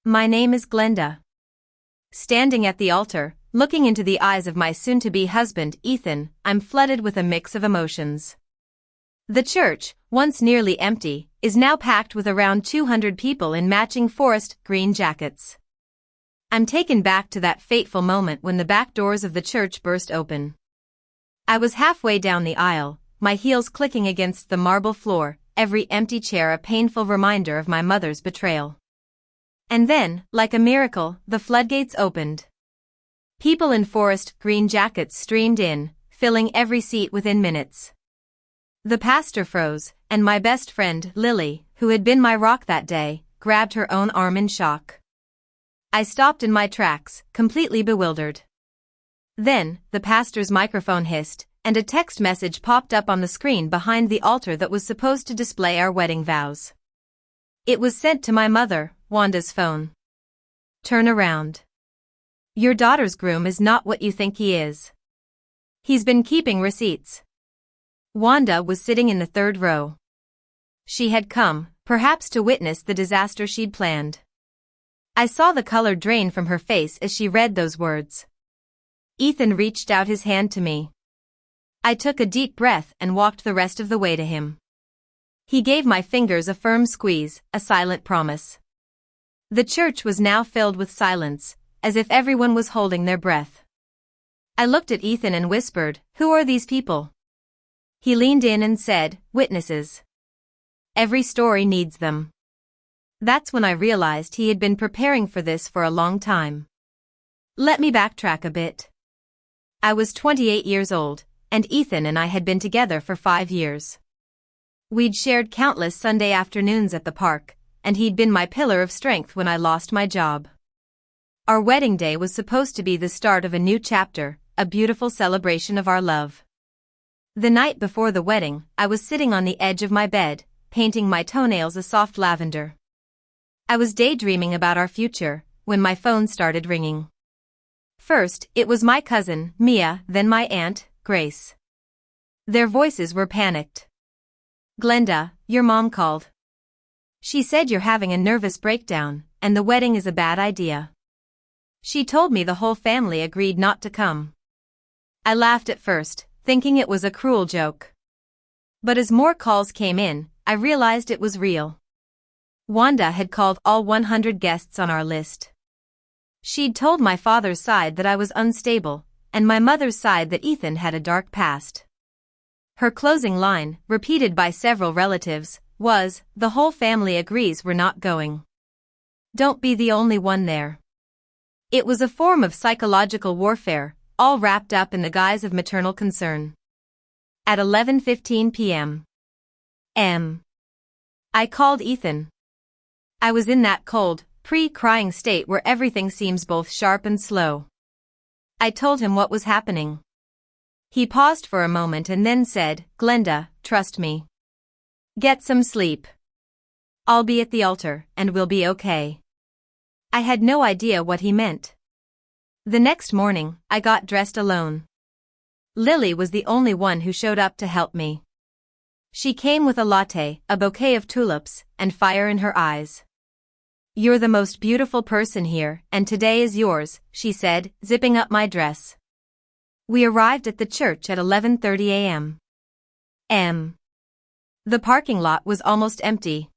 My name is Glenda. Standing at the altar, looking into the eyes of my soon-to-be husband, Ethan, I'm flooded with a mix of emotions. The church, once nearly empty, is now packed with around 200 people in matching forest green jackets. I'm taken back to that fateful moment when the back doors of the church burst open. I was halfway down the aisle, my heels clicking against the marble floor, every empty chair a painful reminder of my mother's betrayal. And then, like a miracle, the floodgates opened. People in forest green jackets streamed in, filling every seat within minutes. The pastor froze, and my best friend, Lily, who had been my rock that day, grabbed her own arm in shock. I stopped in my tracks, completely bewildered. Then, the pastor's microphone hissed, and a text message popped up on the screen behind the altar that was supposed to display our wedding vows. It was sent to my mother, Wanda's phone. Turn around. Your daughter's groom is not what you think he is. He's been keeping receipts. Wanda was sitting in the third row. She had come, perhaps to witness the disaster she'd planned. I saw the color drain from her face as she read those words. Ethan reached out his hand to me. I took a deep breath and walked the rest of the way to him. He gave my fingers a firm squeeze, a silent promise. The church was now filled with silence, as if everyone was holding their breath. I looked at Ethan and whispered, "Who are these people?" He leaned in and said, "Witnesses. Every story needs them." That's when I realized he had been preparing for this for a long time. Let me backtrack a bit. I was 28 years old, and Ethan and I had been together for 5 years. We'd shared countless Sunday afternoons at the park, and he'd been my pillar of strength when I lost my job. Our wedding day was supposed to be the start of a new chapter, a beautiful celebration of our love. The night before the wedding, I was sitting on the edge of my bed, painting my toenails a soft lavender. I was daydreaming about our future, when my phone started ringing. First, it was my cousin, Mia, then my aunt, Grace. Their voices were panicked. "Glenda, your mom called. She said you're having a nervous breakdown, and the wedding is a bad idea. She told me the whole family agreed not to come." I laughed at first, thinking it was a cruel joke. But as more calls came in, I realized it was real. Wanda had called all 100 guests on our list. She'd told my father's side that I was unstable, and my mother's side that Ethan had a dark past. Her closing line, repeated by several relatives, was, "The whole family agrees we're not going. Don't be the only one there." It was a form of psychological warfare, all wrapped up in the guise of maternal concern. At 11:15 p.m. I called Ethan. I was in that cold, pre-crying state where everything seems both sharp and slow. I told him what was happening. He paused for a moment and then said, "Glenda, trust me. Get some sleep. I'll be at the altar, and we'll be okay." I had no idea what he meant. The next morning, I got dressed alone. Lily was the only one who showed up to help me. She came with a latte, a bouquet of tulips, and fire in her eyes. "You're the most beautiful person here, and today is yours," she said, zipping up my dress. We arrived at the church at 11:30 a.m. The parking lot was almost empty.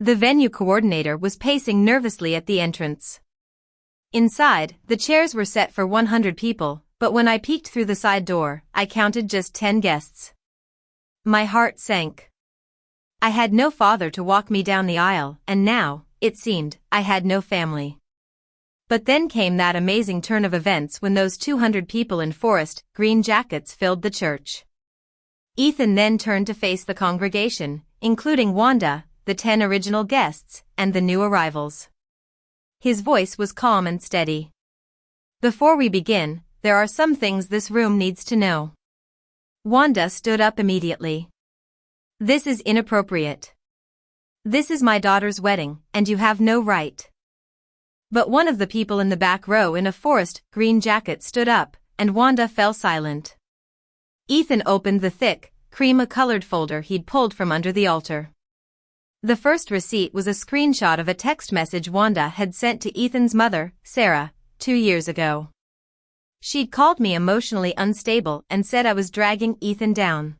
The venue coordinator was pacing nervously at the entrance. Inside, the chairs were set for 100 people, but when I peeked through the side door, I counted just 10 guests. My heart sank. I had no father to walk me down the aisle, and now, it seemed, I had no family. But then came that amazing turn of events when those 200 people in forest green jackets filled the church. Ethan then turned to face the congregation, including Wanda, the 10 original guests, and the new arrivals. His voice was calm and steady. "Before we begin, there are some things this room needs to know." Wanda stood up immediately. "This is inappropriate. This is my daughter's wedding, and you have no right." But one of the people in the back row in a forest green jacket stood up, and Wanda fell silent. Ethan opened the thick, cream-colored folder he'd pulled from under the altar. The first receipt was a screenshot of a text message Wanda had sent to Ethan's mother, Sarah, 2 years ago. She'd called me emotionally unstable and said I was dragging Ethan down.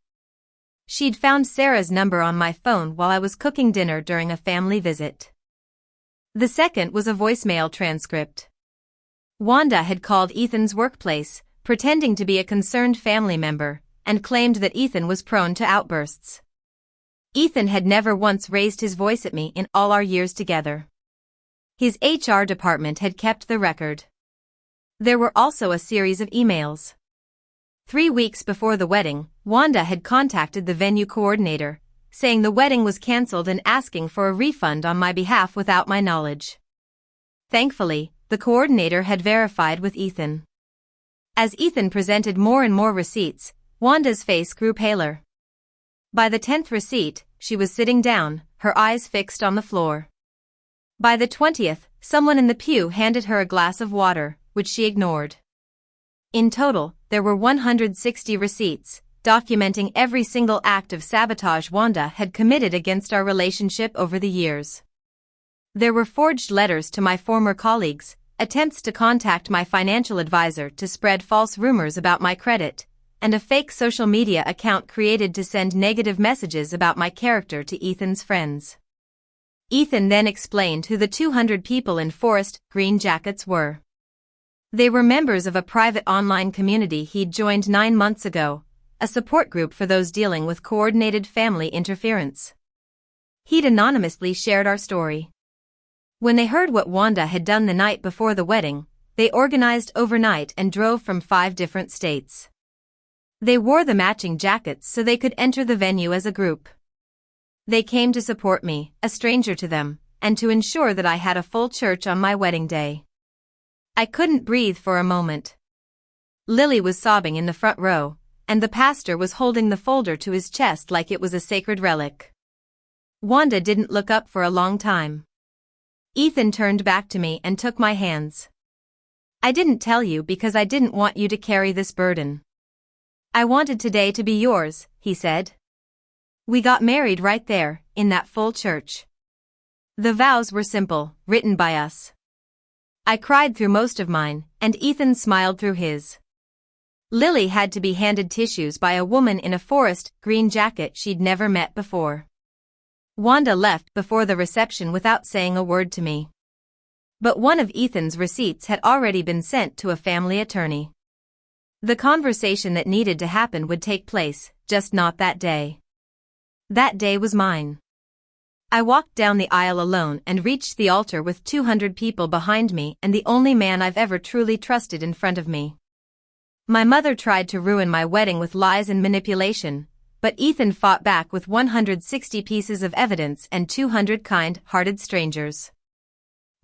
She'd found Sarah's number on my phone while I was cooking dinner during a family visit. The second was a voicemail transcript. Wanda had called Ethan's workplace, pretending to be a concerned family member, and claimed that Ethan was prone to outbursts. Ethan had never once raised his voice at me in all our years together. His HR department had kept the record. There were also a series of emails. 3 weeks before the wedding, Wanda had contacted the venue coordinator, saying the wedding was cancelled and asking for a refund on my behalf without my knowledge. Thankfully, the coordinator had verified with Ethan. As Ethan presented more and more receipts, Wanda's face grew paler. By the 10th receipt, she was sitting down, her eyes fixed on the floor. By the 20th, someone in the pew handed her a glass of water, which she ignored. In total, there were 160 receipts, documenting every single act of sabotage Wanda had committed against our relationship over the years. There were forged letters to my former colleagues, attempts to contact my financial advisor to spread false rumors about my credit, and a fake social media account created to send negative messages about my character to Ethan's friends. Ethan then explained who the 200 people in forest green jackets were. They were members of a private online community he'd joined 9 months ago, a support group for those dealing with coordinated family interference. He'd anonymously shared our story. When they heard what Wanda had done the night before the wedding, they organized overnight and drove from 5 different states. They wore the matching jackets so they could enter the venue as a group. They came to support me, a stranger to them, and to ensure that I had a full church on my wedding day. I couldn't breathe for a moment. Lily was sobbing in the front row, and the pastor was holding the folder to his chest like it was a sacred relic. Wanda didn't look up for a long time. Ethan turned back to me and took my hands. I didn't tell you because I didn't want you to carry this burden. I wanted today to be yours, he said. We got married right there, in that full church. The vows were simple, written by us. I cried through most of mine, and Ethan smiled through his. Lily had to be handed tissues by a woman in a forest green jacket she'd never met before. Wanda left before the reception without saying a word to me. But one of Ethan's receipts had already been sent to a family attorney. The conversation that needed to happen would take place, just not that day. That day was mine. I walked down the aisle alone and reached the altar with 200 people behind me and the only man I've ever truly trusted in front of me. My mother tried to ruin my wedding with lies and manipulation, but Ethan fought back with 160 pieces of evidence and 200 kind-hearted strangers.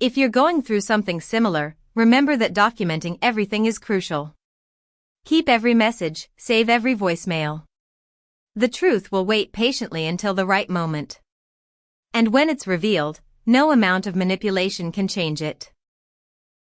If you're going through something similar, remember that documenting everything is crucial. Keep every message, save every voicemail. The truth will wait patiently until the right moment. And when it's revealed, no amount of manipulation can change it.